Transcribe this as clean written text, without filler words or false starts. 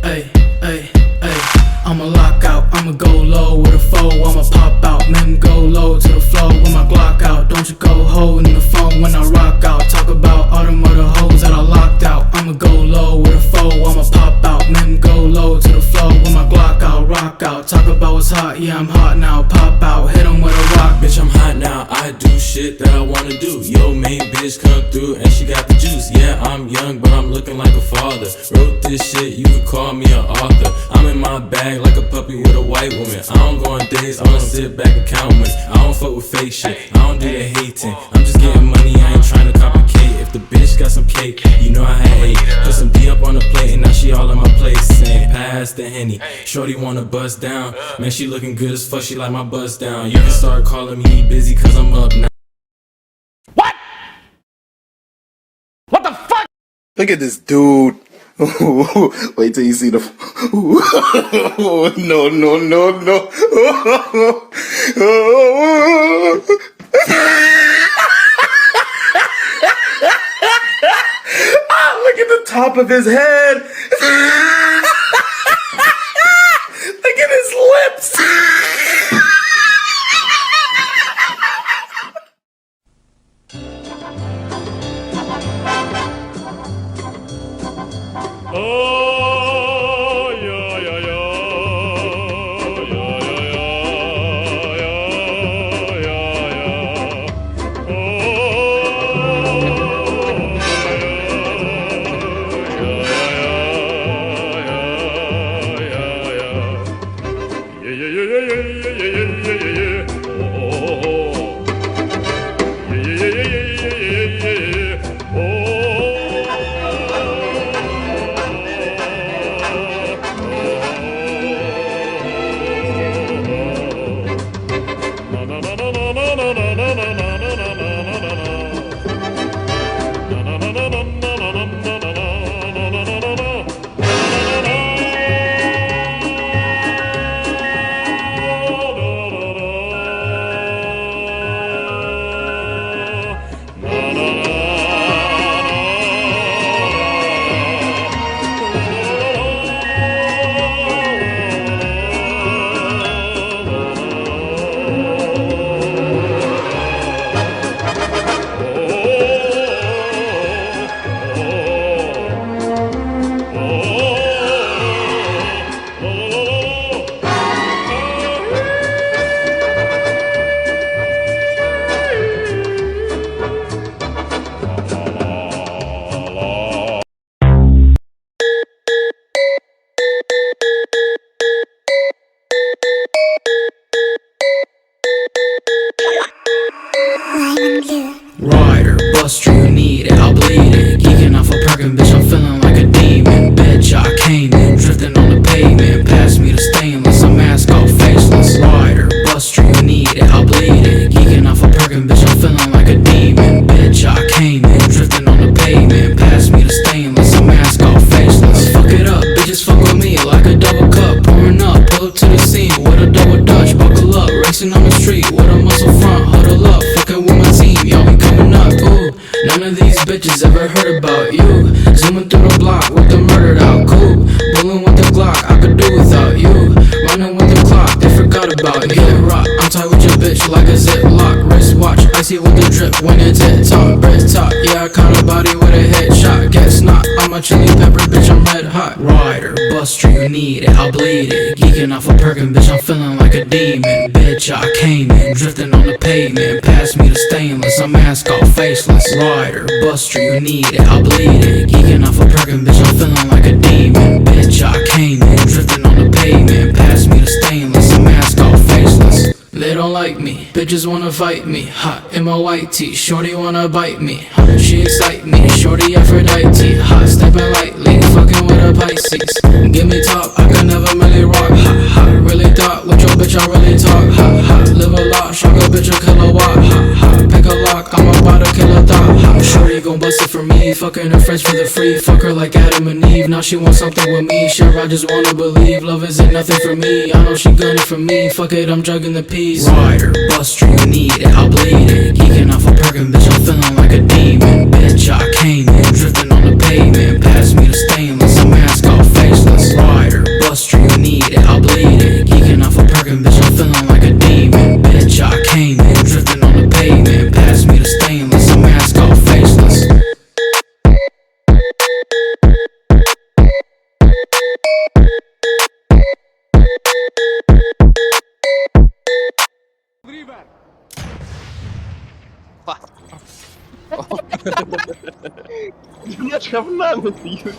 Ay, ay, ay. I'ma lock out, I'ma go low with a foe, I'ma pop out, mem go low to the flow with my Glock out. Don't you go holding the phone when I rock out. Talk about all them other hoes that I locked out. I'ma go low with a foe, I'ma pop out, mem go low to the flow with my Glock out, rock out. Talk about what's hot, yeah I'm hot now, pop out, hit 'em with a rock. Bitch, I'm hot now, I do shit that I wanna do. Yo, main bitch come through and she got the juice. Yeah, I'm young, but I'm looking like a father. Wrote this shit, you could call me an author. I'm in my bag like a puppy with a white woman. I don't go on dates, I don't sit back and count wins. I don't fuck with fake shit, I don't do the hating. I'm just getting money, I ain't trying to complicate. If the bitch got some cake, you know I had 8. Put some D up on the plate and now she all in my place. Saying pass the Henny, shorty wanna bust down. Man, she looking good as fuck, she like my bust down. You can start calling me busy cause I'm up now. What the fuck? Look at this dude. Wait till you see the. No, no, no, no. Look at the top of his head. Look at his lips. Oh, yeah, yeah, yeah, yeah, yeah, yeah. Rider, bust you need it, I'll bleed it. Geeking off a Perkin, bitch, I'm feeling like a demon. Bitch, I came in, drifting on the pavement. Pass me the stainless, I'm mask off, faceless. Rider, bust you need it, I'll bleed it. Geeking off a Perkin, bitch, I'm feeling like a demon. Bitch, I came in, drifting on the pavement. Pass me the stainless, I'm mask off, faceless. Fuck it up, bitches fuck with me like a double cup. Pouring up, pull up to the scene with a double dutch. Buckle up, racing on the street with a muscle front. Huddle up, fucking with my team, y'all be coming up. Ooh, none of these bitches ever heard about you. Zooming through the block with the murdered out coupe. Bulling with the Glock, I could do without you. Running with the clock, they forgot about you. Get rock, I'm tight with your bitch like a ziplock. Wristwatch, icy with the drip when it's hit top. Breast top, yeah I caught a body with a headshot. Guess not, I'm a chili pepper, bitch I'm red hot. Rider, bust you need it, I'll bleed it. Geeking off a Perkin, bitch I'm feeling like a demon. Bitch I came in, drifting on the pavement. Pass me the stainless, I'm mask off, faceless. Rider, bust you need it, I'll bleed it. Geeking off a Perkin, bitch I'm feeling like a demon. Bitch I came in, drifting on the pavement. Pass me the stainless, I'm mask off, faceless. They don't like me, bitches wanna fight me. Hot in my white tee, shorty wanna bite me. She excite me, shorty Aphrodite. Hot stepping lightly, fucking with a Pisces. Give me top, I can never really rock. Hot, hot, really thought, with your bitch I really talk. Hot, hot, live a lot, shock a bitch a kilowatt. Hot, hot, pick a lock, I'm about to kill a thought. Hot, shorty gon' bust it for me, fucking her friends for the free. Fuck her like Adam and Eve, now she wants something with me. Sure, I just wanna believe, love isn't nothing for me. I know she gunning for me, fuck it, I'm jugging the peas. Rider, bust you need it, I'll bleed it. Geeking off a Perkin, bitch, I'm feeling like a demon. Bitch, I came in, drifting on the pavement. Pass me the stainless, I'm mask off, faceless. Rider. Do not have none with you,